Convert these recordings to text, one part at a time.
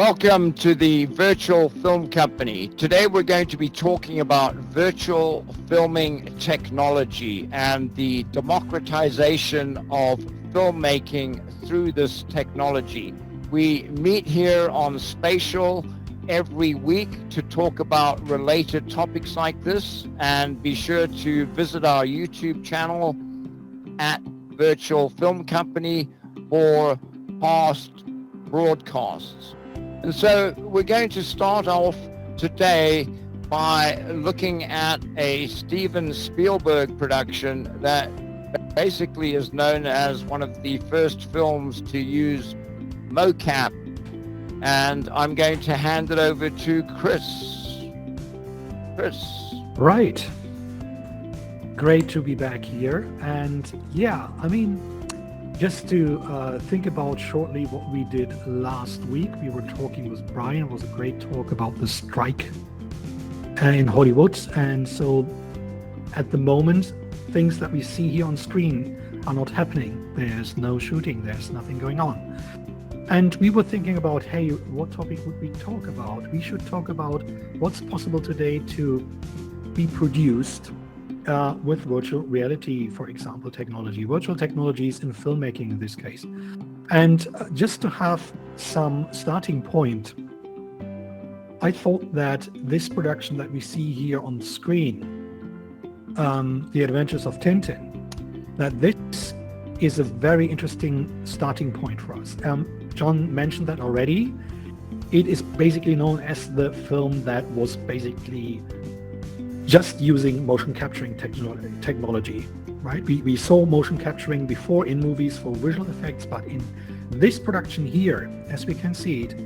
Welcome to the Virtual Film Company. Today we're going to be talking about virtual filming technology and the democratization of filmmaking through this technology. We meet here on Spatial every week to talk about related topics like this, and be sure to visit our YouTube channel at Virtual Film Company for past broadcasts. And so we're going to start off today by looking at a Steven Spielberg production that basically is known as one of the first films to use mocap. And I'm going to hand it over to Chris. Chris. Right. Great to be back here. And yeah, just to think about shortly what we did last week. We were talking with Brian. It was a great talk about the strike in Hollywood. And so at the moment, things that we see here on screen are not happening. There's no shooting. There's nothing going on. And we were thinking about, hey, what topic would we talk about? We should talk about what's possible today to be produced with virtual reality, for example, technology, virtual technologies in filmmaking in this case. And just to have some starting point, I thought that this production that we see here on screen, The Adventures of Tintin, that this is a very interesting starting point for us. John mentioned that already. It is basically known as the film that was basically just using motion capturing technology, right? We saw motion capturing before in movies for visual effects, but in this production here, as we can see it,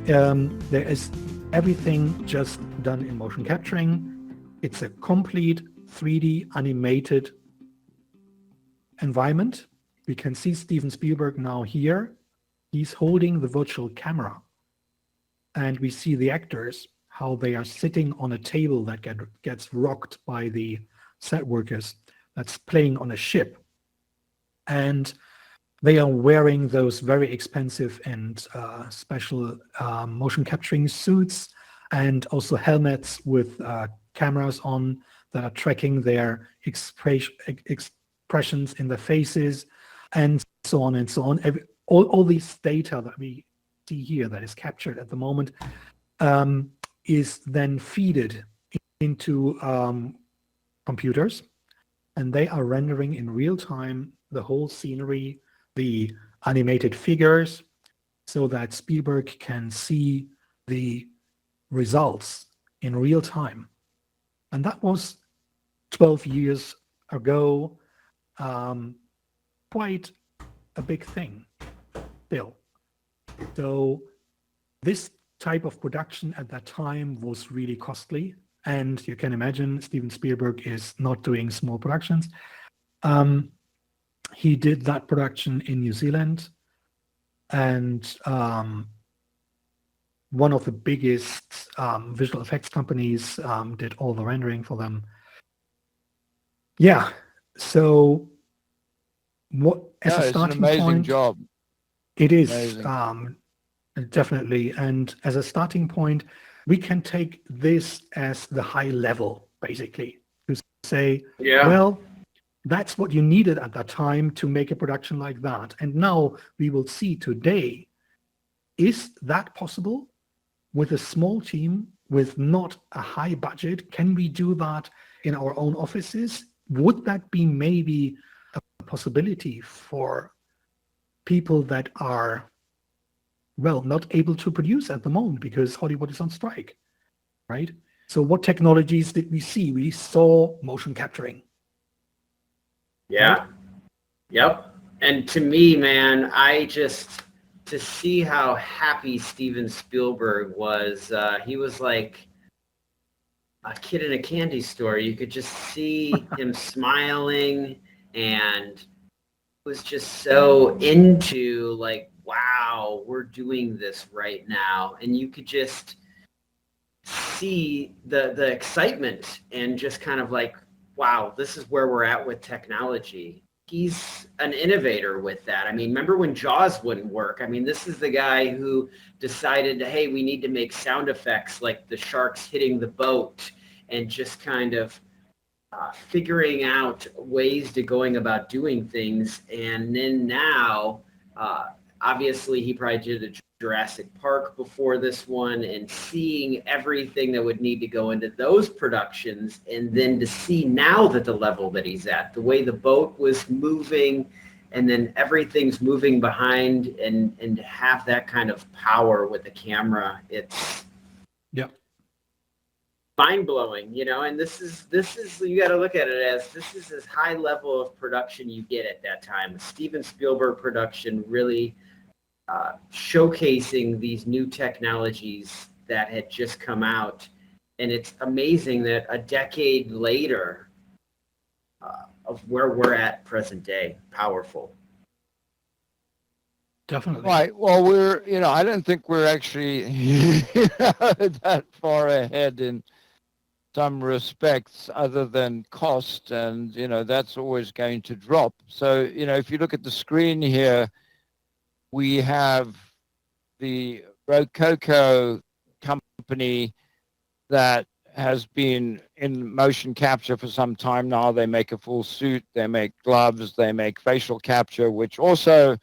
there is everything just done in motion capturing. It's a complete 3D animated environment. We can see Steven Spielberg now here. He's holding the virtual camera, and we see the actors, how they are sitting on a table that gets rocked by the set workers that's playing on a ship. And they are wearing those very expensive and special motion capturing suits, and also helmets with cameras on that are tracking their expressions in their faces, and so on and so on. All these data that we see here that is captured at the moment is then feeded into computers, and they are rendering in real time the whole scenery, the animated figures, so that Spielberg can see the results in real time. And that was 12 years ago, quite a big thing still. So this type of production at that time was really costly, and you can imagine Steven Spielberg is not doing small productions. He did that production in New Zealand, and one of the biggest visual effects companies did all the rendering for them. Yeah, so what as a starting it's an amazing point, job. it is Amazing. definitely. And as a starting point, we can take this as the high level, basically, to say, well, that's what you needed at that time to make a production like that. And now we will see today, is that possible with a small team, with not a high budget? Can we do that in our own offices? Would that be maybe a possibility for people that are, well, not able to produce at the moment because Hollywood is on strike, right? So what technologies did we see? We saw motion capturing. Yeah. Right? Yep. And to me, man, to see how happy Steven Spielberg was, he was like a kid in a candy store. You could just see him smiling, and was just so into, like, wow, we're doing this right now. And you could just see the excitement and just kind of like, wow, this is where we're at with technology. he's an innovator with that. I mean, remember when Jaws wouldn't work? I mean, this is the guy who decided, hey, we need to make sound effects like the sharks hitting the boat, and just kind of figuring out ways to going about doing things. And then now, obviously, he probably did a Jurassic Park before this one, and seeing everything that would need to go into those productions, and then to see now that the level that he's at, the way the boat was moving, and then everything's moving behind, and to have that kind of power with the camera, it's mind-blowing, you know. And this is you got to look at it as this is as high level of production you get at that time. Steven Spielberg production really showcasing these new technologies that had just come out, and it's amazing that a decade later of where we're at present day, powerful. Definitely. Right. Well, I don't think we're actually that far ahead in some respects, other than cost, and that's always going to drop. So if you look at the screen here, we have the Rococo company that has been in motion capture for some time now. They make a full suit, they make gloves, they make facial capture, which also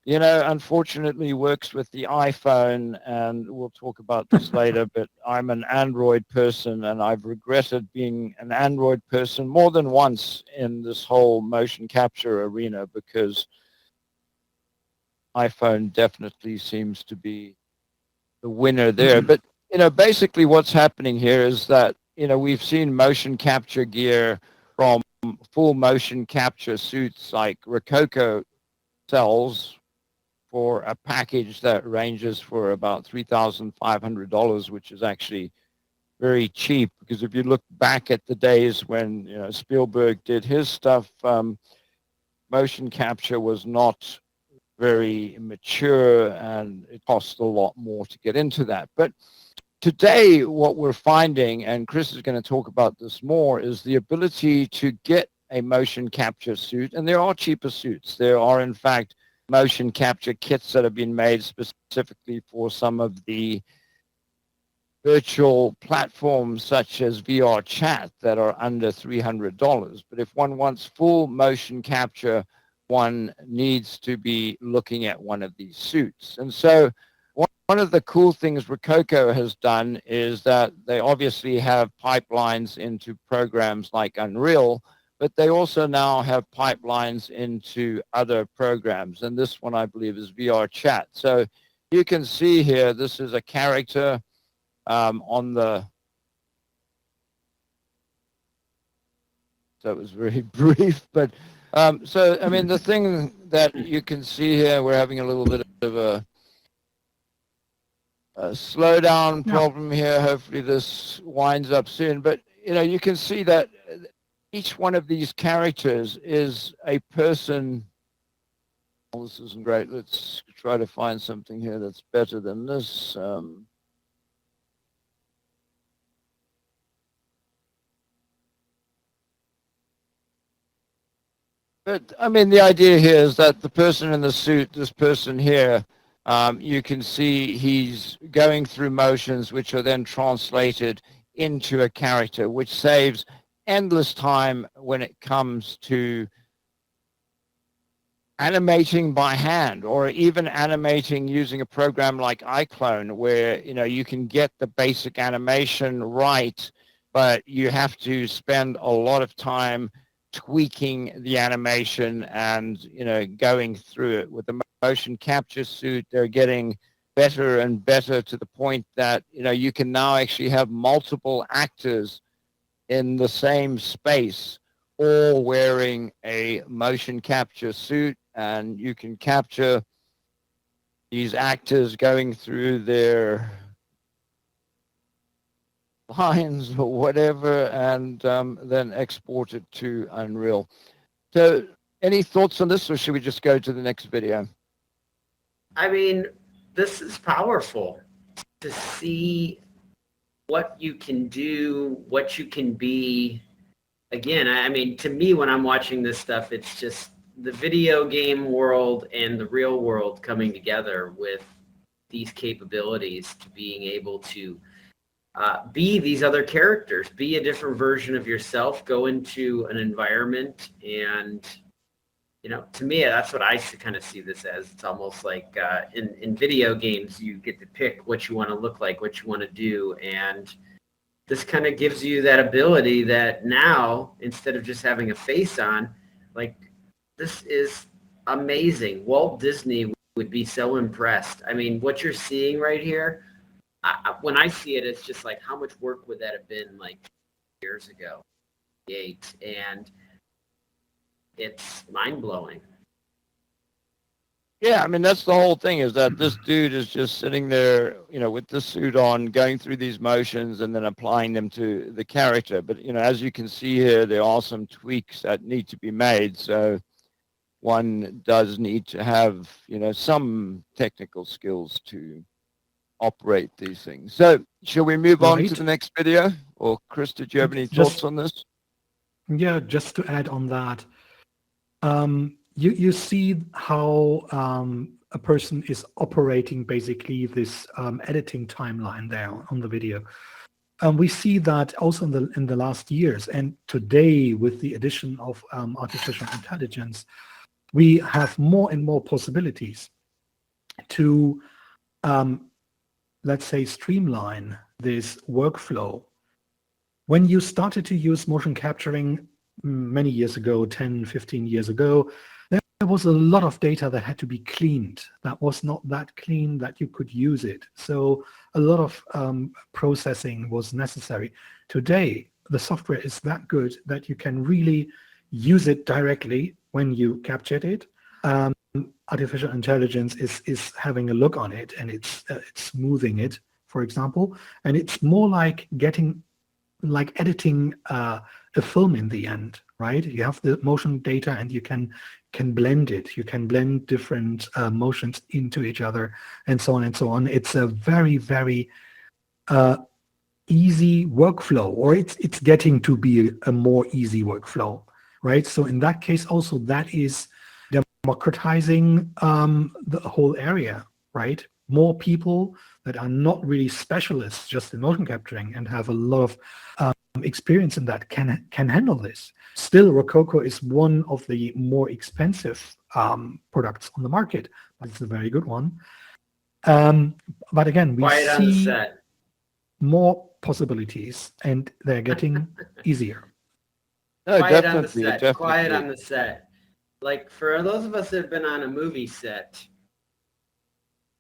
unfortunately works with the iPhone, and we'll talk about this later, but I'm an Android person, and I've regretted being an Android person more than once in this whole motion capture arena, because iPhone definitely seems to be the winner there. But, basically what's happening here is that, we've seen motion capture gear from full motion capture suits like Rococo sells for a package that ranges for about $3,500, which is actually very cheap, because if you look back at the days when Spielberg did his stuff, motion capture was not very mature, and it cost a lot more to get into that. But today what we're finding, and Chris is going to talk about this more, is the ability to get a motion capture suit. And there are cheaper suits. There are, in fact, motion capture kits that have been made specifically for some of the virtual platforms such as VR chat that are under $300. But if one wants full motion capture, one needs to be looking at one of these suits. And so one of the cool things Rococo has done is that they obviously have pipelines into programs like Unreal, but they also now have pipelines into other programs. And this one, I believe, is VR chat. So you can see here, this is a character on the, so it was very brief, but so, I mean, the thing that you can see here, we're having a little bit of a slowdown problem here. Hopefully this winds up soon. But, you can see that each one of these characters is a person. Oh, this isn't great. Let's try to find something here that's better than this. But, I mean, the idea here is that the person in the suit, this person here, you can see he's going through motions which are then translated into a character, which saves endless time when it comes to animating by hand, or even animating using a program like iClone, where you can get the basic animation right, but you have to spend a lot of time tweaking the animation and going through it. With the motion capture suit, they're getting better and better, to the point that you can now actually have multiple actors in the same space, all wearing a motion capture suit, and you can capture these actors going through their lines or whatever, and then export it to Unreal. So any thoughts on this, or should we just go to the next video? I mean, this is powerful to see what you can do, what you can be. Again, I mean, to me, when I'm watching this stuff, it's just the video game world and the real world coming together with these capabilities to being able to be these other characters, be a different version of yourself, go into an environment. And, to me, that's what I kind of see this as. It's almost like in video games, you get to pick what you want to look like, what you want to do. And this kind of gives you that ability that now, instead of just having a face on, like, this is amazing. Walt Disney would be so impressed. I mean, what you're seeing right here, when I see it, it's just like, how much work would that have been like years ago? And it's mind-blowing. Yeah, I mean, that's the whole thing, is that this dude is just sitting there, with the suit on, going through these motions and then applying them to the character. But, as you can see here, there are some tweaks that need to be made. So one does need to have, some technical skills to operate these things. So shall we move on to the next video? Or Chris, did you have any thoughts on this? Yeah, just to add on that, you see how a person is operating basically this editing timeline there on the video. We see that also in the last years, and today with the addition of artificial intelligence, we have more and more possibilities to, let's say, streamline this workflow. When you started to use motion capturing many years ago, 10, 15 years ago, there was a lot of data that had to be cleaned, that was not that clean that you could use it. So a lot of processing was necessary. Today, the software is that good that you can really use it directly when you captured it. Artificial intelligence is having a look on it, and it's smoothing it, for example. And it's more like editing a film in the end, right? You have the motion data and you can blend it. You can blend different motions into each other and so on and so on. It's a very, very easy workflow, or it's getting to be a more easy workflow, right? So in that case, also that is democratizing the whole area, right? More people that are not really specialists just in motion capturing and have a lot of experience in that can handle this. Still, Rococo is one of the more expensive products on the market, but it's a very good one. But again, we see more possibilities, and they're getting easier. No, Quiet definitely, on the set. definitely. Quiet on the set. Like, for those of us that have been on a movie set,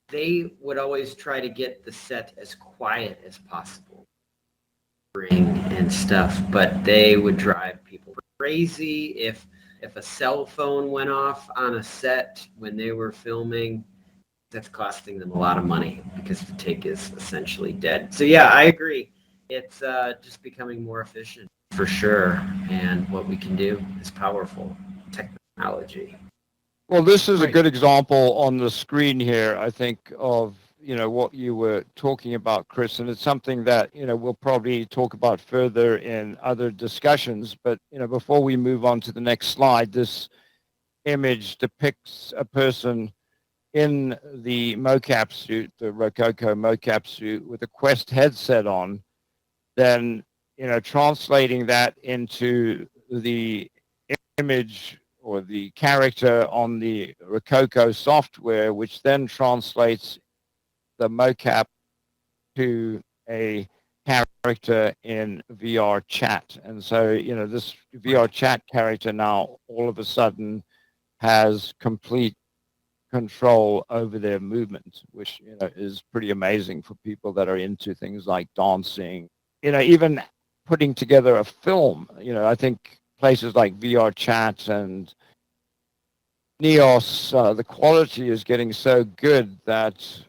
they would always try to get the set as quiet as possible and stuff, but they would drive people crazy if a cell phone went off on a set when they were filming. That's costing them a lot of money because the take is essentially dead. So yeah, I agree. It's just becoming more efficient for sure, and what we can do is powerful technology. Well, this is a good example on the screen here, I think, of what you were talking about, Chris, and it's something that we'll probably talk about further in other discussions. But before we move on to the next slide, this image depicts a person in the mocap suit, the Rococo mocap suit, with a Quest headset on. Then translating that into the image or the character on the Rococo software, which then translates the mocap to a character in VR chat. And so, this VR chat character now all of a sudden has complete control over their movement, which, is pretty amazing for people that are into things like dancing, even putting together a film. I think places like VR chat and Neos, the quality is getting so good that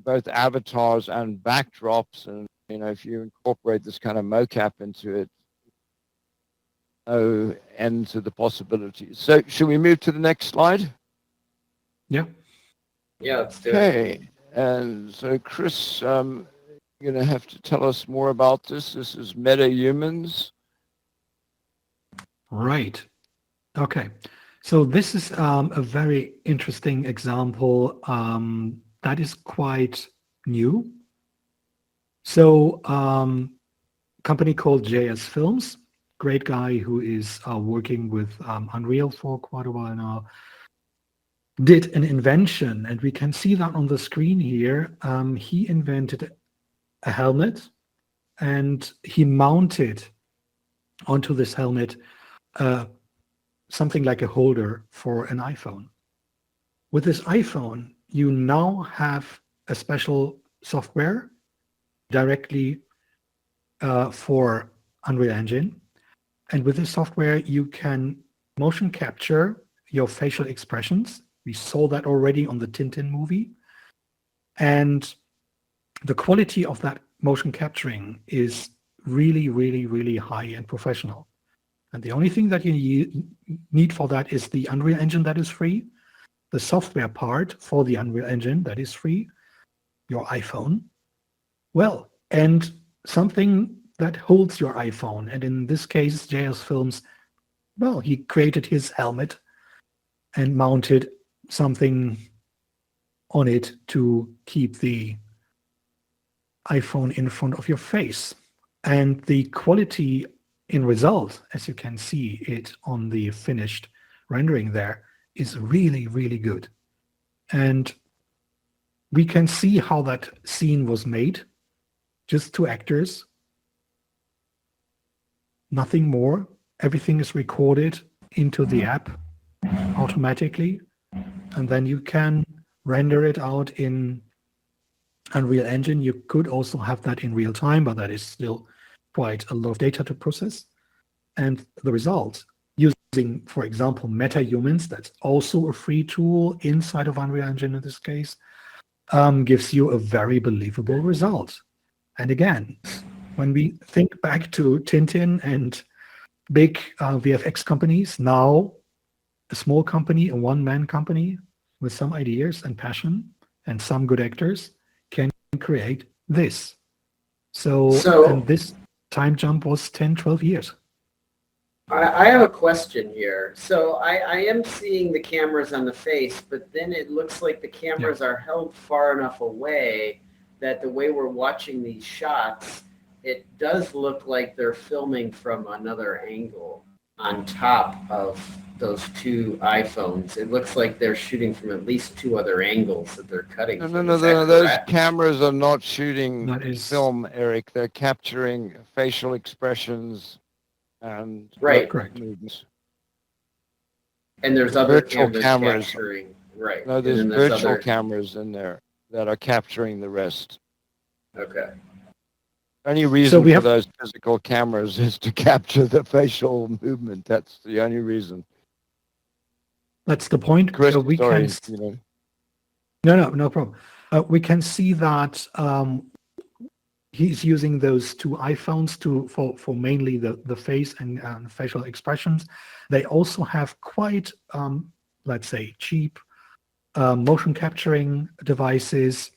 both avatars and backdrops, and if you incorporate this kind of mocap into it, no end to the possibilities. So should we move to the next slide? Yeah, let's do it. Okay, and so Chris, you're going to have to tell us more about this. This is Meta Humans. right. Okay. So this is a very interesting example that is quite new. So company called JS Films, great guy who is working with Unreal for quite a while now, did an invention, and we can see that on the screen here. He invented a helmet, and he mounted onto this helmet something like a holder for an iPhone. With this iPhone, you now have a special software directly for Unreal Engine. And with this software, you can motion capture your facial expressions. We saw that already on the Tintin movie. And the quality of that motion capturing is really, really, really high and professional. And the only thing that you need for that is the Unreal Engine that is free, the software part for the Unreal Engine that is free, your iPhone, well, and something that holds your iPhone. And in this case, JS Films, well, he created his helmet and mounted something on it to keep the iPhone in front of your face. And the quality in result, as you can see it on the finished rendering there, is really, really good. And we can see how that scene was made. Just two actors, nothing more. Everything is recorded into the app automatically. And then you can render it out in Unreal Engine. You could also have that in real time, but that is still quite a lot of data to process. And the result, using, for example, MetaHumans, that's also a free tool inside of Unreal Engine in this case, gives you a very believable result. And again, when we think back to Tintin and big VFX companies, now a small company, a one-man company with some ideas and passion and some good actors can create this. And this time jump was 10, 12 years. I have a question here. So I am seeing the cameras on the face, but then it looks like the cameras are held far enough away that the way we're watching these shots, it does look like they're filming from another angle on top of those two iPhones. It looks like they're shooting from at least two other angles that they're cutting from. No, those cameras are not shooting film, Eric. They're capturing facial expressions and correct movements. And there's other virtual cameras capturing, right? No, there's virtual cameras in there that are capturing the rest. Okay. Only reason for those physical cameras is to capture the facial movement. That's the only reason. That's the point. Chris, we sorry, No problem. We can see that he's using those two iPhones for mainly the face and facial expressions. They also have quite, let's say, cheap motion capturing devices,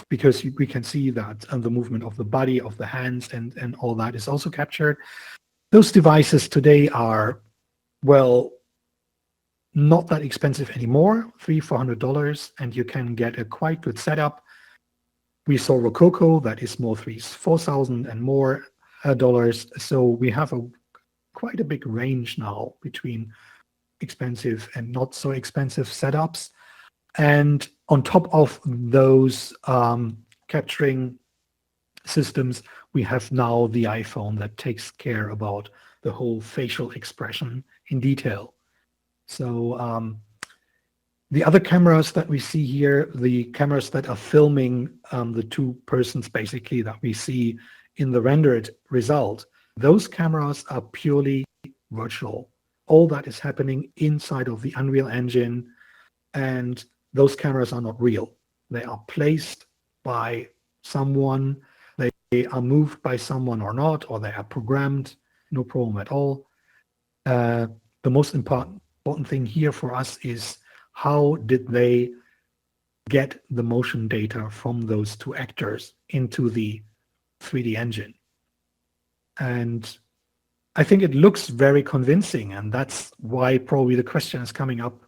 because we can see that the movement of the body, of the hands, and all that is also captured. Those devices today are, well, not that expensive anymore, $300-400, and you can get a quite good setup. We saw Rococo, that is more $4,000 and more dollars. So we have quite a big range now between expensive and not so expensive setups. And on top of those capturing systems, we have now the iPhone that takes care about the whole facial expression in detail. So the other cameras that we see here, the cameras that are filming the two persons basically that we see in the rendered result, those cameras are purely virtual. All that is happening inside of the Unreal Engine, and those cameras are not real. They are placed by someone, they are moved by someone or not, or they are programmed, no problem at all. The most important thing here for us is, how did they get the motion data from those two actors into the 3D engine? And I think it looks very convincing, and that's why probably the question is coming up.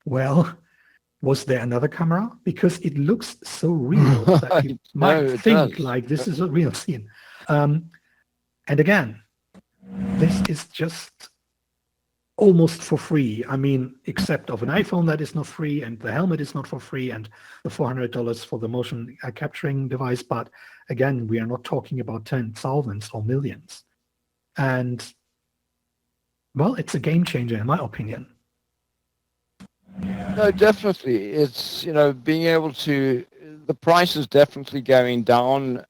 Well, was there another camera? Because it looks so real that you No, might it think does. like this is a real scene. And again, this is just almost for free. I mean, except of an iPhone that is not free, and the helmet is not for free, and the $400 for the motion capturing device. But again, we are not talking about 10,000s or millions. And well, it's a game changer in my opinion. No, definitely. It's, being able to, the price is definitely going down.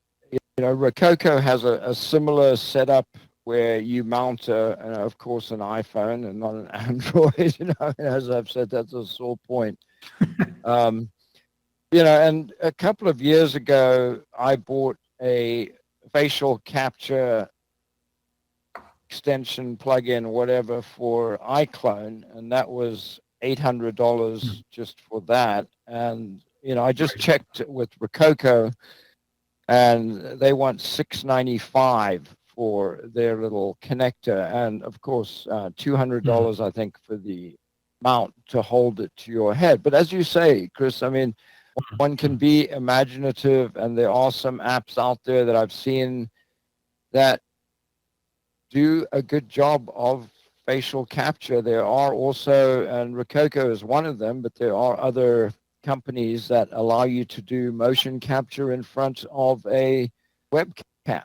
Rococo has a similar setup where you mount, of course, an iPhone and not an Android. As I've said, that's a sore point. And a couple of years ago, I bought a facial capture extension plug-in, whatever, for iClone, and that was $800 just for that. And I just checked with Rococo, and they want $695 for their little connector, and of course $200 I think for the mount to hold it to your head. But as you say, Chris, I mean, one can be imaginative, and there are some apps out there that I've seen that do a good job of facial capture. There are also, and Rococo is one of them, but there are other companies that allow you to do motion capture in front of a webcam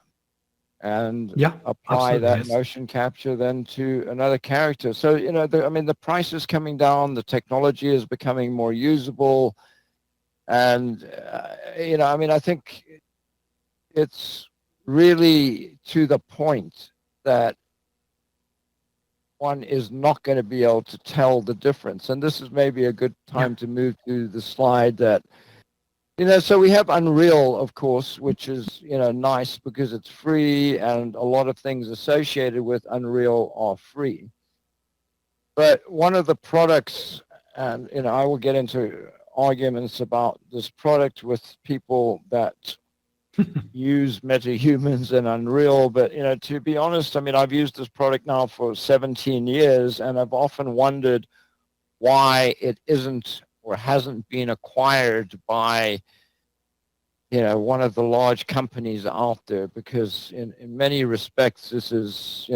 and apply that motion capture then to another character. So, the price is coming down, the technology is becoming more usable. And, I think it's really to the point that one is not going to be able to tell the difference. And this is maybe a good time to move to the slide that, so we have Unreal, of course, which is, nice because it's free, and a lot of things associated with Unreal are free. But one of the products, and, I will get into arguments about this product with people that use MetaHumans and Unreal, but to be honest, I mean, I've used this product now for 17 years, and I've often wondered why it isn't or hasn't been acquired by one of the large companies out there, because in many respects this is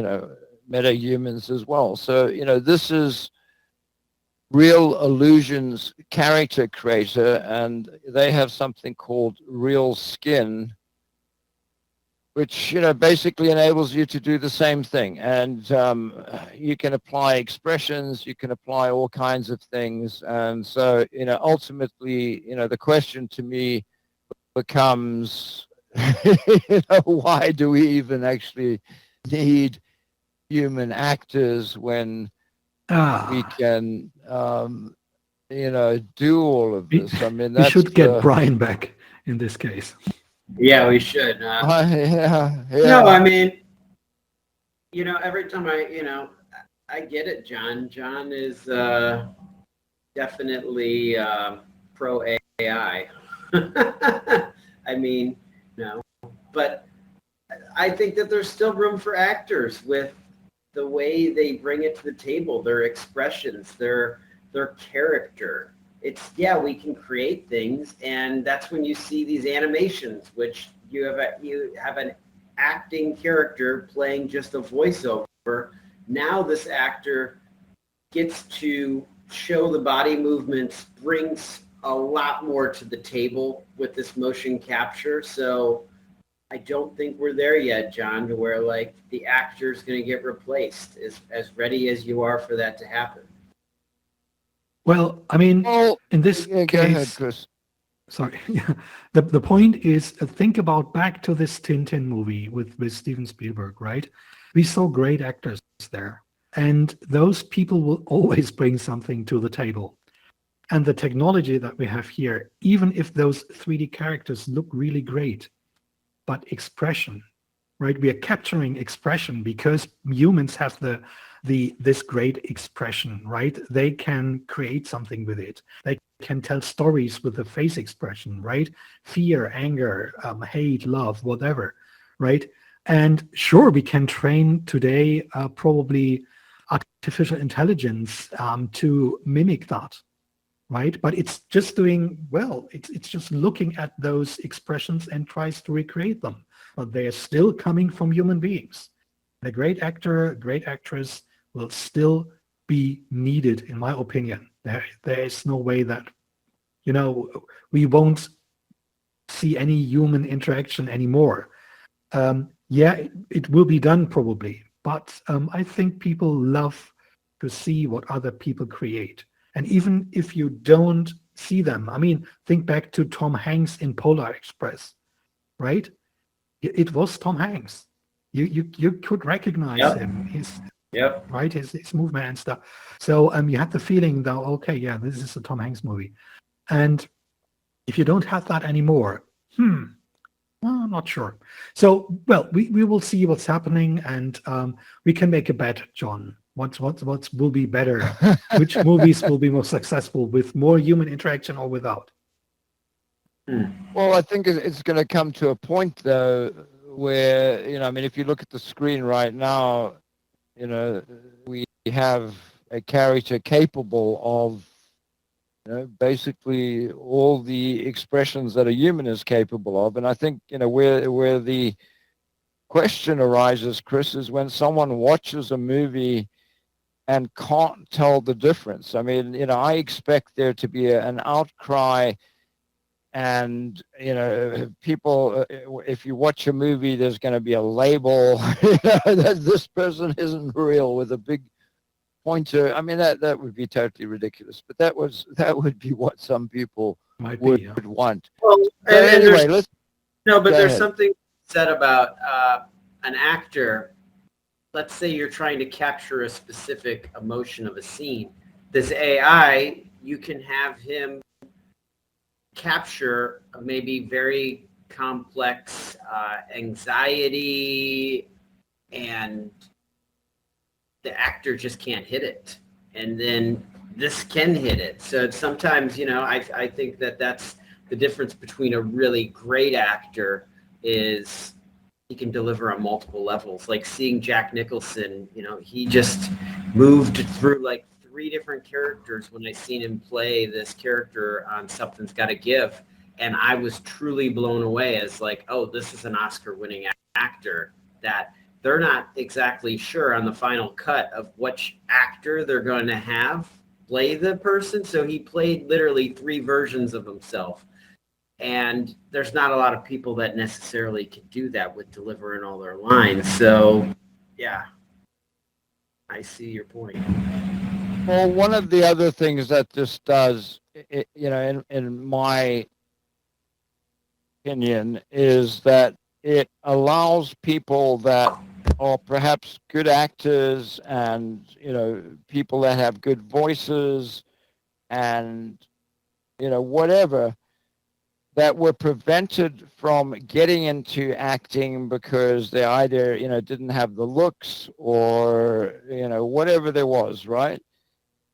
MetaHumans as well. So this is Real Illusions character creator, and they have something called Real Skin, which basically enables you to do the same thing. And you can apply expressions, you can apply all kinds of things. And so ultimately the question to me becomes why do we even actually need human actors when we can do all of this? I mean, we should get Brian back in this case. Yeah, we should. Yeah. No, I mean, every time I get it, John. John is definitely pro AI. I mean, but I think that there's still room for actors with the way they bring it to the table, their expressions, their character. It's, we can create things, and that's when you see these animations, which you have an acting character playing just a voiceover. Now this actor gets to show the body movements, brings a lot more to the table with this motion capture. So I don't think we're there yet, John, to where like the actor's going to get replaced. As ready as you are for that to happen. Well, I mean, in this case, go ahead, Chris. Sorry. The point is, think about back to this Tintin movie with Steven Spielberg, right? We saw great actors there, and those people will always bring something to the table. And the technology that we have here, even if those 3D characters look really great, but expression, right? We are capturing expression because humans have this great expression, right? They can create something with it. They can tell stories with the face expression, right? Fear, anger, hate, love, whatever, right? And sure, we can train today probably artificial intelligence to mimic that, right? But it's just doing well. It's just looking at those expressions and tries to recreate them. But they are still coming from human beings. A great actor, a great actress will still be needed, in my opinion. There is no way that, we won't see any human interaction anymore. Yeah, it will be done probably, but I think people love to see what other people create. And even if you don't see them, I mean, think back to Tom Hanks in Polar Express, right? It was Tom Hanks. You could recognize him, his right, his movement and stuff. So you had the feeling though, okay, yeah, this is a Tom Hanks movie. And if you don't have that anymore, well, I'm not sure. So, well, we will see what's happening, and we can make a bet, John. What will be better? Which movies will be more successful with more human interaction or without? Well, I think it's going to come to a point, though, where, I mean, if you look at the screen right now, we have a character capable of, basically all the expressions that a human is capable of. And I think, where the question arises, Chris, is when someone watches a movie and can't tell the difference. I mean, I expect there to be an outcry, and people, if you watch a movie, there's going to be a label that this person isn't real with a big pointer. I mean, that would be totally ridiculous, but that would be what some people would want. Well, so anyway, there's something said about an actor. Let's say you're trying to capture a specific emotion of a scene. This AI, you can have him capture maybe very complex anxiety, and the actor just can't hit it. And then this can hit it. So sometimes, I think that's the difference between a really great actor is he can deliver on multiple levels. Like seeing Jack Nicholson, he just moved through like 3 different characters when I seen him play this character on Something's Gotta Give. And I was truly blown away as like, oh, this is an Oscar-winning actor that they're not exactly sure on the final cut of which actor they're going to have play the person. So he played literally 3 versions of himself. And there's not a lot of people that necessarily can do that with delivering all their lines. So, yeah, I see your point. Well, one of the other things that this does, in my opinion, is that it allows people that are perhaps good actors and, people that have good voices and, whatever, that were prevented from getting into acting because they either, didn't have the looks or, whatever there was, right?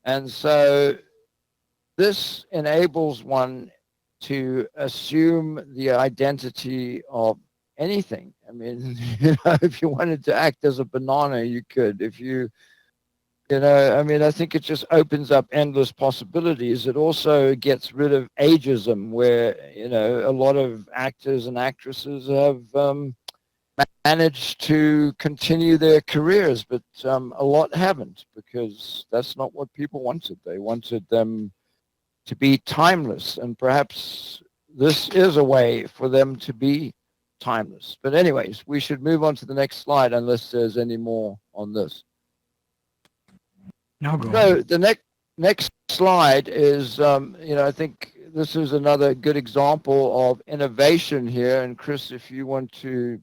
And so this enables one to assume the identity of anything. I mean, if you wanted to act as a banana, you could. If I think it just opens up endless possibilities. It also gets rid of ageism, where, a lot of actors and actresses have managed to continue their careers, but a lot haven't, because that's not what people wanted. They wanted them to be timeless, and perhaps this is a way for them to be timeless. But anyways, we should move on to the next slide unless there's any more on this. So the next slide is, I think this is another good example of innovation here. And Chris, if you want to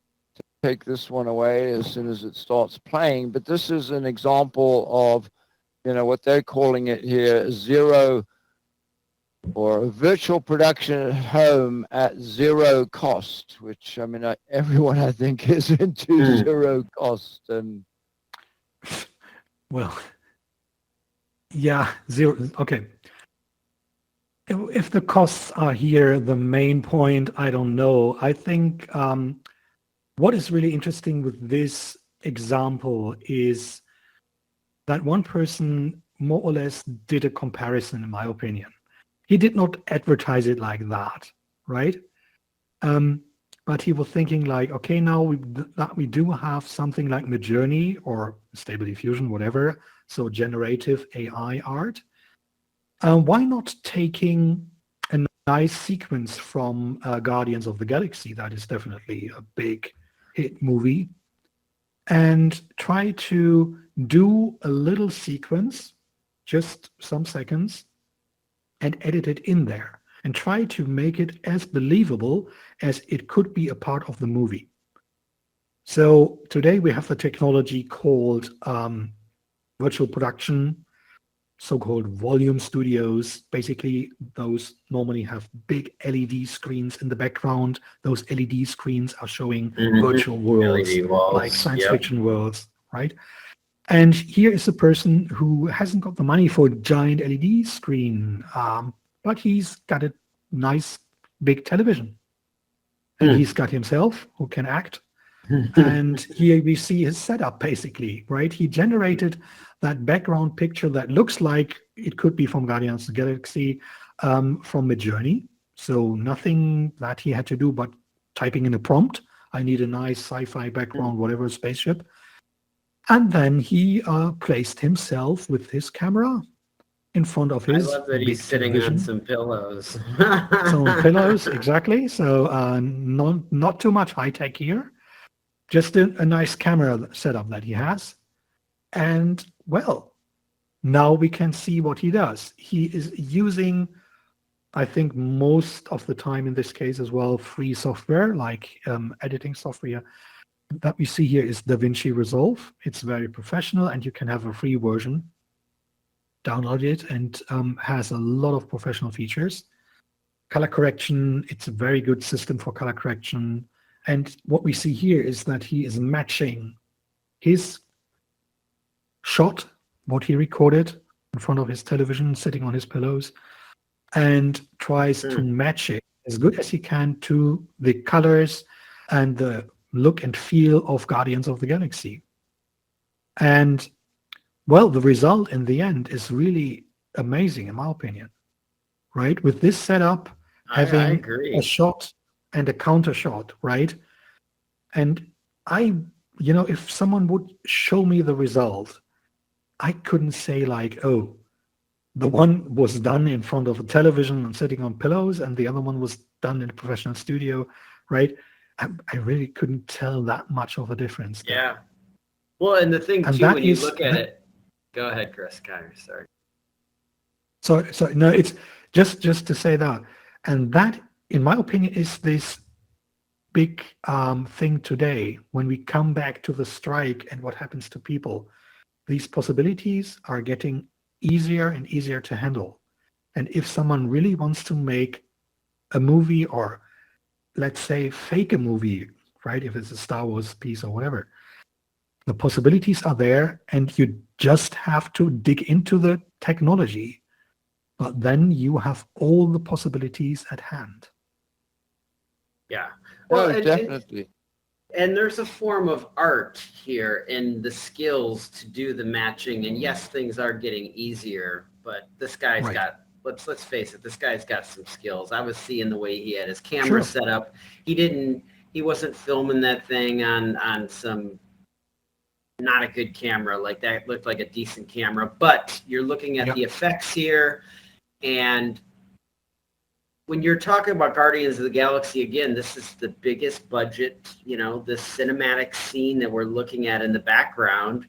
take this one away as soon as it starts playing. But this is an example of, what they're calling it here, zero or virtual production at home at zero cost, which, I mean, everyone, I think, is into zero cost. And well, yeah, zero. Okay. If the costs are here, the main point, I don't know. I think what is really interesting with this example is that one person more or less did a comparison, in my opinion. He did not advertise it like that, right? Um, but he was thinking like, okay, now that we do have something like Midjourney or Stable Diffusion, whatever, so generative AI art, why not taking a nice sequence from Guardians of the Galaxy, that is definitely a big hit movie, and try to do a little sequence, just some seconds, and edit it in there and try to make it as believable as it could be a part of the movie. So today we have the technology called virtual production, so-called volume studios. Basically, those normally have big LED screens in the background. Those LED screens are showing virtual worlds, LED walls. like science fiction worlds, right? And here is a person who hasn't got the money for a giant LED screen, but he's got a nice big television. And he's got himself who can act. And here we see his setup, basically, right? He generated that background picture that looks like it could be from Guardians of the Galaxy from Midjourney. So nothing that he had to do but typing in a prompt. I need a nice sci-fi background, whatever, spaceship. And then he placed himself with his camera in front of his I love that he's sitting television. on some pillows. Some pillows, exactly. So not too much high tech here. Just a nice camera setup that he has. And well, now we can see what he does. He is using, I think most of the time in this case as well, free software like editing software that we see here is DaVinci Resolve. It's very professional and you can have a free version. Download it and has a lot of professional features. Color correction, it's a very good system for color correction. And what we see here is that he is matching his shot, what he recorded in front of his television, sitting on his pillows, and tries to match it as good as he can to the colors and the look and feel of Guardians of the Galaxy. And well, the result in the end is really amazing, in my opinion, right? With this setup, having a shot and a counter shot, right? And if someone would show me the result, I couldn't say like, oh, the one was done in front of a television and sitting on pillows, and the other one was done in a professional studio, right? I really couldn't tell that much of a difference there. Yeah. Well, and the thing and too, when you look at it, go ahead, Chris. Sorry. So no, it's just to say that, and that, in my opinion, is this big thing today when we come back to the strike and what happens to people. These possibilities are getting easier and easier to handle. And if someone really wants to make a movie, or let's say fake a movie, right? If it's a Star Wars piece or whatever, the possibilities are there and you just have to dig into the technology. But then you have all the possibilities at hand. Yeah. Well, definitely. And there's a form of art here in the skills to do the matching. And yes, things are getting easier, but this guy's got, let's face it, this guy's got some skills. I was seeing the way he had his camera set up. He wasn't filming that thing on some not a good camera. Like that looked like a decent camera, but you're looking at the effects here. And when you're talking about Guardians of the Galaxy, again, this is the biggest budget, this cinematic scene that we're looking at in the background,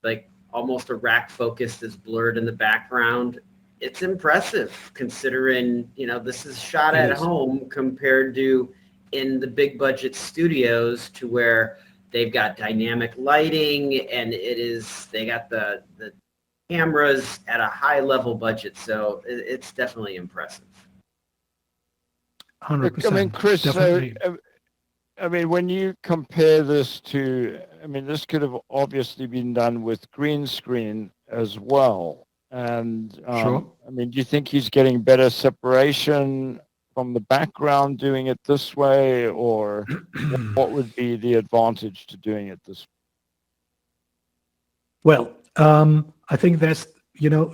like almost a rack focus is blurred in the background. It's impressive considering, this is shot at home compared to in the big budget studios, to where they've got dynamic lighting and they got the cameras at a high level budget. So it's definitely impressive. 100%. I mean, Chris, definitely. when you compare this to, this could have obviously been done with green screen as well. And, Sure. do you think he's getting better separation from the background doing it this way, or what would be the advantage to doing it this way? Well, I think there's,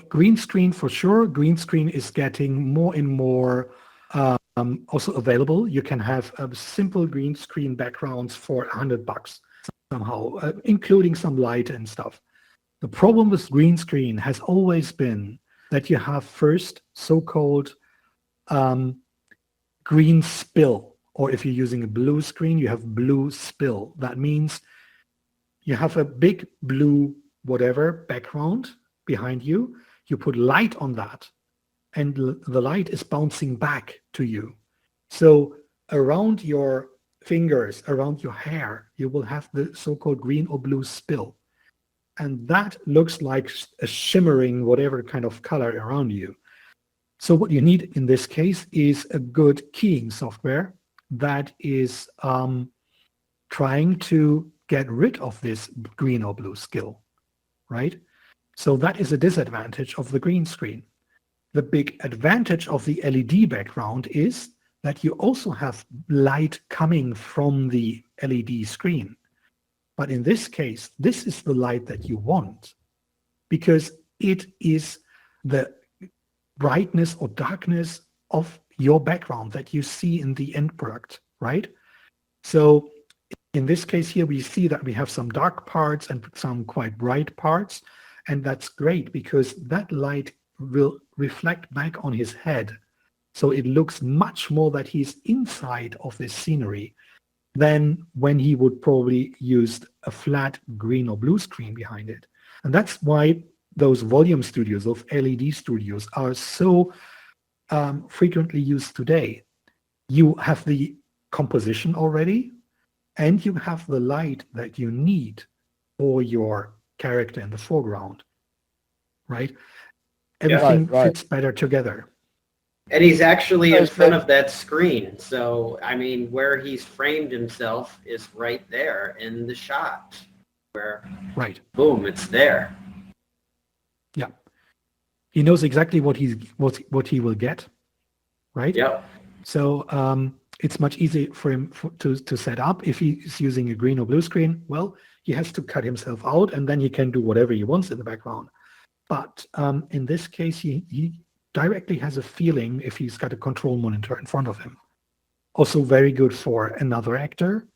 green screen for sure. Green screen is getting more and more also available. You can have simple green screen backgrounds for $100 somehow, including some light and stuff. The problem with green screen has always been that you have first so-called green spill, or if you're using a blue screen, you have blue spill. That means you have a big blue whatever background behind you, you put light on that, and the light is bouncing back to you. So around your fingers, around your hair, you will have the so-called green or blue spill. And that looks like a shimmering whatever kind of color around you. So what you need in this case is a good keying software that is trying to get rid of this green or blue skill, right? So that is a disadvantage of the green screen. The big advantage of the LED background is that you also have light coming from the LED screen. But in this case, this is the light that you want because it is the brightness or darkness of your background that you see in the end product, right? So in this case here, we see that we have some dark parts and some quite bright parts. And that's great because that light will reflect back on his head. So it looks much more that he's inside of this scenery than when he would probably use a flat green or blue screen behind it. And that's why those volume studios, those LED studios are so frequently used today. You have the composition already, and you have the light that you need for your character in the foreground, right? Everything fits better together. And he's actually in front of that screen. So, I mean, where he's framed himself is right there in the shot where, boom, it's there. Yeah. He knows exactly what he will get, right? Yep. So it's much easier for him to set up. If he's using a green or blue screen, well, he has to cut himself out and then he can do whatever he wants in the background. But in this case, he directly has a feeling if he's got a control monitor in front of him. Also very good for another actor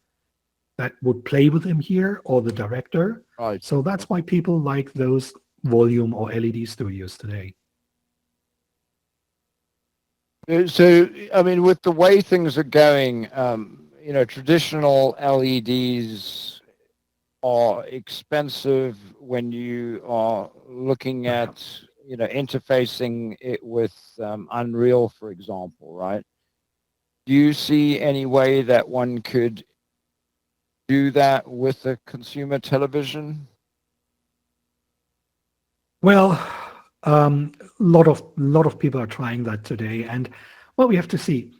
that would play with him here or the director. Right. So that's why people like those volume or LED studios today. So, I mean, with the way things are going, traditional LEDs are expensive when you are looking at, interfacing it with Unreal, for example, right? Do you see any way that one could do that with a consumer television? Well, lot of people are trying that today, and well, we have to see.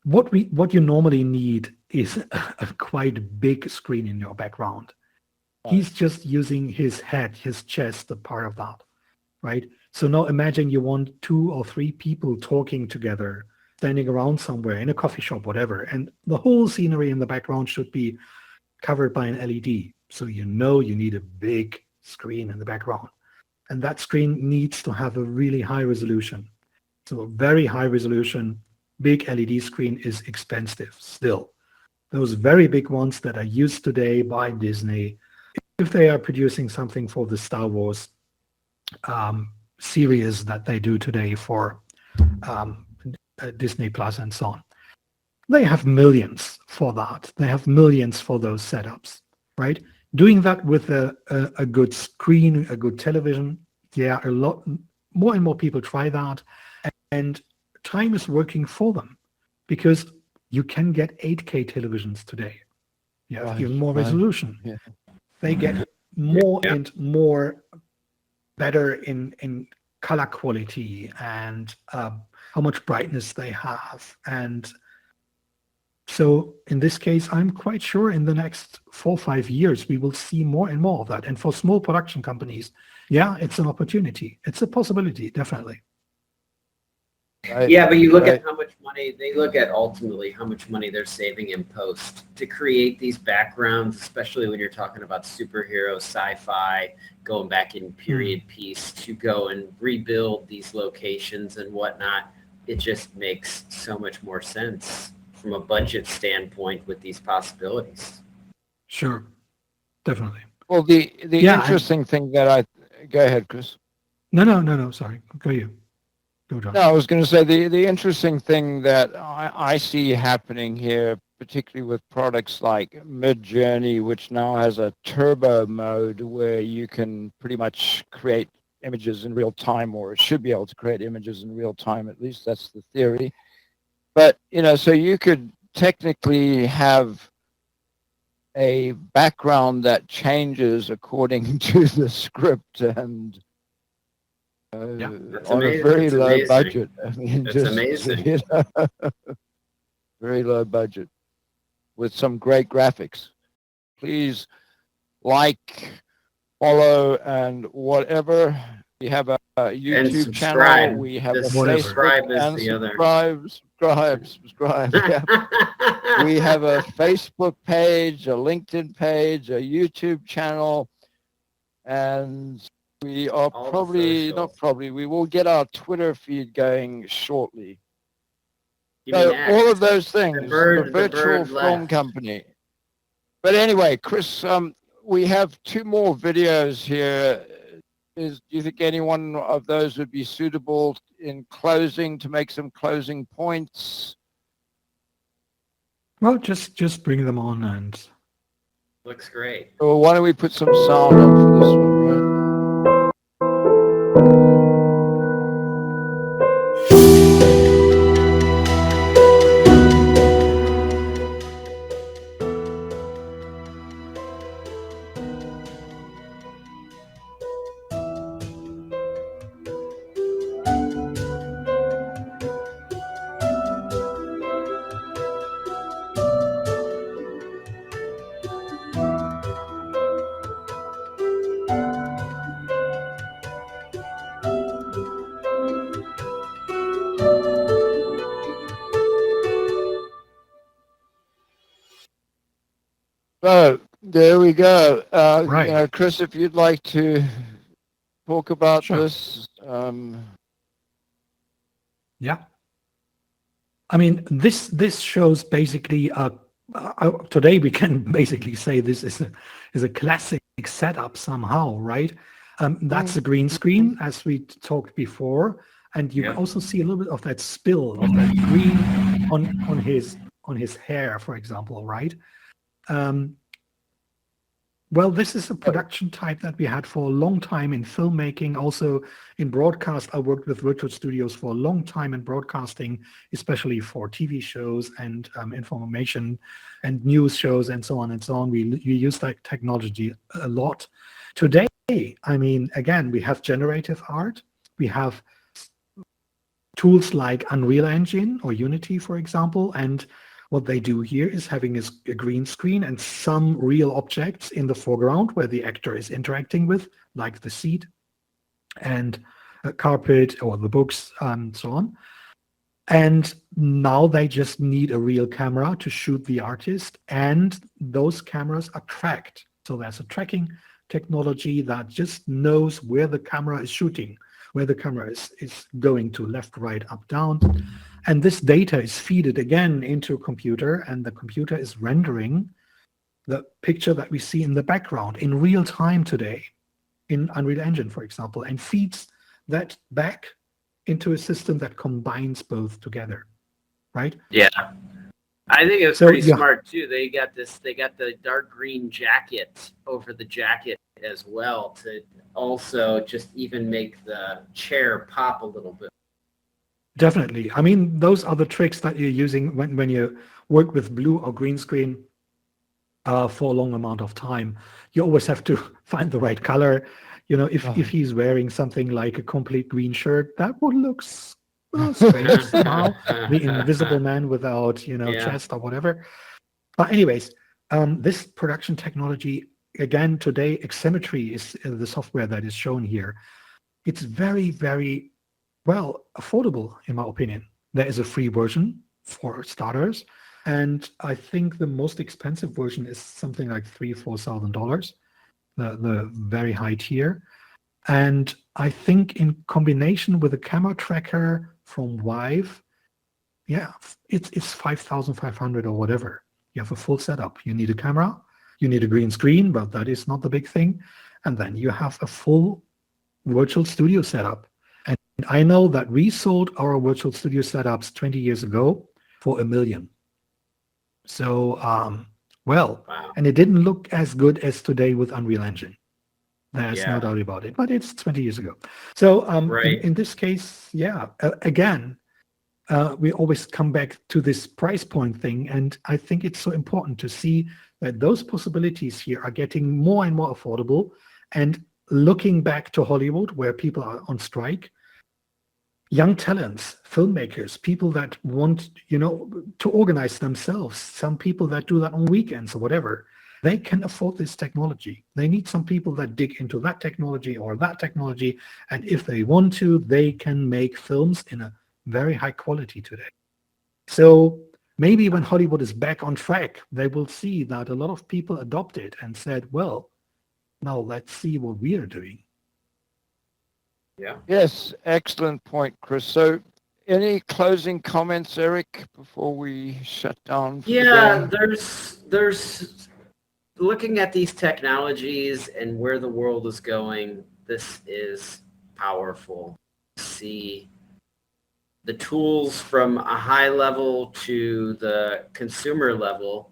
What you normally need is a quite big screen in your background. Right. He's just using his head, his chest, a part of that, right? So now imagine you want 2 or 3 people talking together, standing around somewhere in a coffee shop, whatever, and the whole scenery in the background should be covered by an LED. So you need a big screen in the background. And that screen needs to have a really high resolution. So a very high resolution, big LED screen is expensive still. Those very big ones that are used today by Disney, if they are producing something for the Star Wars series that they do today for Disney Plus and so on, they have millions for that. They have millions for those setups, right? Doing that with a good screen, a good television, yeah, a lot more and more people try that, and time is working for them because you can get 8K televisions today. Yeah, even more resolution. Yeah. They get more and more better in color quality and how much brightness they have. And so in this case, I'm quite sure in the next 4 or 5 years, we will see more and more of that. And for small production companies, yeah, it's an opportunity. It's a possibility, definitely. Right. Yeah, but you look at how much money, they look at ultimately how much money they're saving in post to create these backgrounds, especially when you're talking about superhero, sci-fi, going back in period piece to go and rebuild these locations and whatnot. It just makes so much more sense from a budget standpoint with these possibilities. Sure, definitely. Well, the Yeah, interesting thing that go ahead, Chris. No. Sorry, go you. Go, John. No, I was going to say the interesting thing that I see happening here, particularly with products like Midjourney, which now has a turbo mode where you can pretty much create images in real time, or it should be able to create images in real time. At least that's the theory. But, so you could technically have a background that changes according to the script and That's on a amazing. very That's low amazing. budget. I mean, That's amazing. Very low budget with some great graphics. Please like, follow, and whatever. We have a YouTube channel. We have a Subscribe Facebook, and the other. subscribe. Yeah. We have a Facebook page, a LinkedIn page, a YouTube channel, and we are we will get our Twitter feed going shortly. So all of those things, the virtual film company. But anyway, Chris, we have 2 more videos here. Do you think any one of those would be suitable in closing to make some closing points? Well, just bring them on and. Looks great. Well, why don't we put some sound on for this one, right? So there we go. Right. Chris, if you'd like to talk about Sure. this. Yeah. I mean, this shows basically today we can basically say this is a classic setup somehow, right? That's a green screen, as we talked before, and you can also see a little bit of that spill of that green on his hair, for example, right? Well, this is a production type that we had for a long time in filmmaking. Also in broadcast, I worked with virtual studios for a long time in broadcasting, especially for TV shows and information and news shows and so on and so on. We use that technology a lot. Today, I mean, again, we have generative art. We have tools like Unreal Engine or Unity, for example, and what they do here is having a green screen and some real objects in the foreground where the actor is interacting with, like the seat and a carpet or the books and so on. And now they just need a real camera to shoot the artist, and those cameras are tracked. So there's a tracking technology that just knows where the camera is shooting, where the camera is going to, left, right, up, down. And this data is fed again into a computer, and the computer is rendering the picture that we see in the background in real time today in Unreal Engine, for example, and feeds that back into a system that combines both together, right? Yeah. I think it was pretty smart too. They got the dark green jacket over the jacket as well to also just even make the chair pop a little bit. Definitely. I mean, those are the tricks that you're using when you work with blue or green screen for a long amount of time. You always have to find the right color. You know, if he's wearing something like a complete green shirt, that would look strange somehow. The Invisible Man without, chest or whatever. But anyways, this production technology, again, today, Xemetry is the software that is shown here. It's very, very, well, affordable, in my opinion. There is a free version for starters, and I think the most expensive version is something like $3,000-4,000, the very high tier. And I think in combination with a camera tracker from Vive, yeah, it's 5,500 or whatever. You have a full setup. You need a camera, you need a green screen, but that is not the big thing. And then you have a full virtual studio setup. And I know that we sold our virtual studio setups 20 years ago for $1 million. So, well, Wow. and it didn't look as good as today with Unreal Engine. There's Yeah. no doubt about it, but it's 20 years ago. So Right. in this case, yeah, again, we always come back to this price point thing. And I think it's so important to see that those possibilities here are getting more and more affordable. And looking back to Hollywood, where people are on strike, young talents, filmmakers, people that want, to organize themselves, some people that do that on weekends or whatever, they can afford this technology. They need some people that dig into that technology or that technology. And if they want to, they can make films in a very high quality today. So maybe when Hollywood is back on track, they will see that a lot of people adopted and said, well, now let's see what we are doing. Yeah. Yes, excellent point, Chris. So any closing comments, Eric, before we shut down for Yeah, the day? there's looking at these technologies and where the world is going, this is powerful. See the tools from a high level to the consumer level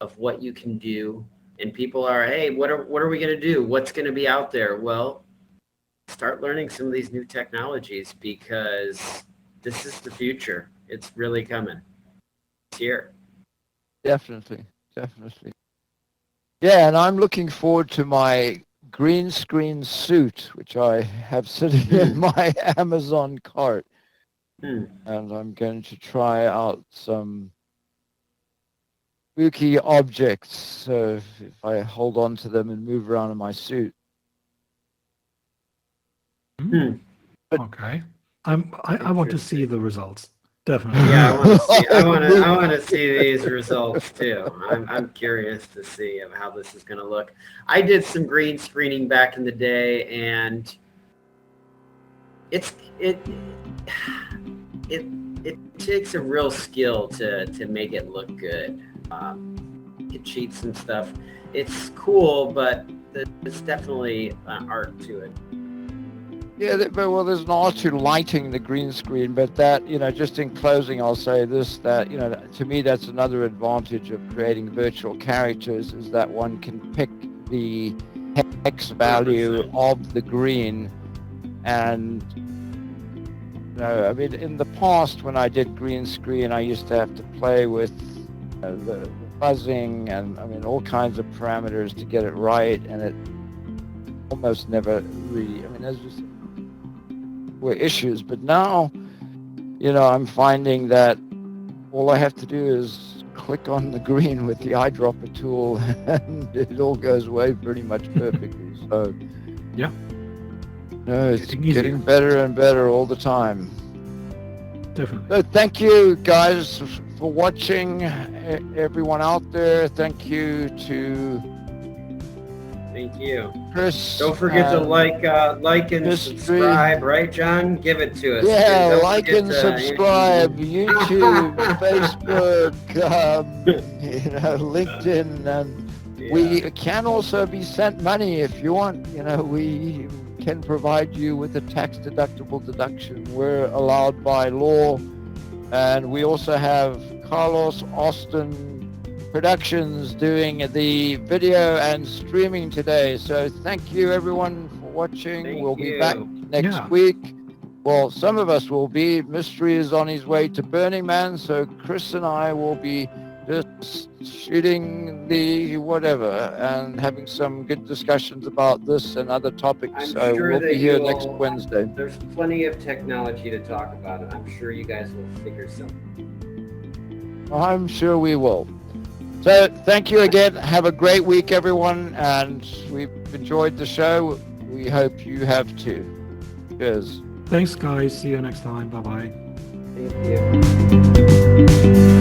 of what you can do. And people are, hey, what are we going to do? What's going to be out there? Well, start learning some of these new technologies because this is the future. It's really coming. It's here. Definitely. Yeah, and I'm looking forward to my green screen suit, which I have sitting in my Amazon cart. And I'm going to try out some spooky objects. So if I hold on to them and move around in my suit. Okay. I want to see the results. Definitely. Yeah, I want to see these results too. I'm curious to see how this is going to look. I did some green screening back in the day, and it takes a real skill to make it look good. It cheats and stuff. It's cool, but there's definitely an art to it. Yeah, well, there's an art to lighting the green screen, but that, just in closing, I'll say this, that, to me, that's another advantage of creating virtual characters is that one can pick the hex value 100%. of the green. And, I mean, in the past, when I did green screen, I used to have to play with the buzzing and, I mean, all kinds of parameters to get it right. And it almost never really, I mean, there's just were issues, but now, I'm finding that all I have to do is click on the green with the eyedropper tool and it all goes away pretty much perfectly. So, yeah, it's getting better and better all the time. Definitely. So thank you guys for watching, everyone out there. Thank you to Thank you. Chris. Don't forget to like and Mystery. subscribe, right, John? Give it to us. Yeah, Don't like forget and to- subscribe, YouTube, Facebook, LinkedIn, and we can also be sent money if you want. We can provide you with a tax-deductible deduction. We're allowed by law, and we also have Carlos Austin Productions doing the video and streaming today. So thank you everyone for watching. We'll be back next week. Well, some of us will be. Mystery is on his way to Burning Man, so Chris and I will be just shooting the whatever and having some good discussions about this and other topics. So we'll be here next Wednesday. There's plenty of technology to talk about, and I'm sure you guys will figure something. I'm sure we will. So thank you again. Have a great week, everyone. And we've enjoyed the show. We hope you have too. Cheers. Thanks, guys. See you next time. Bye-bye. Thank you.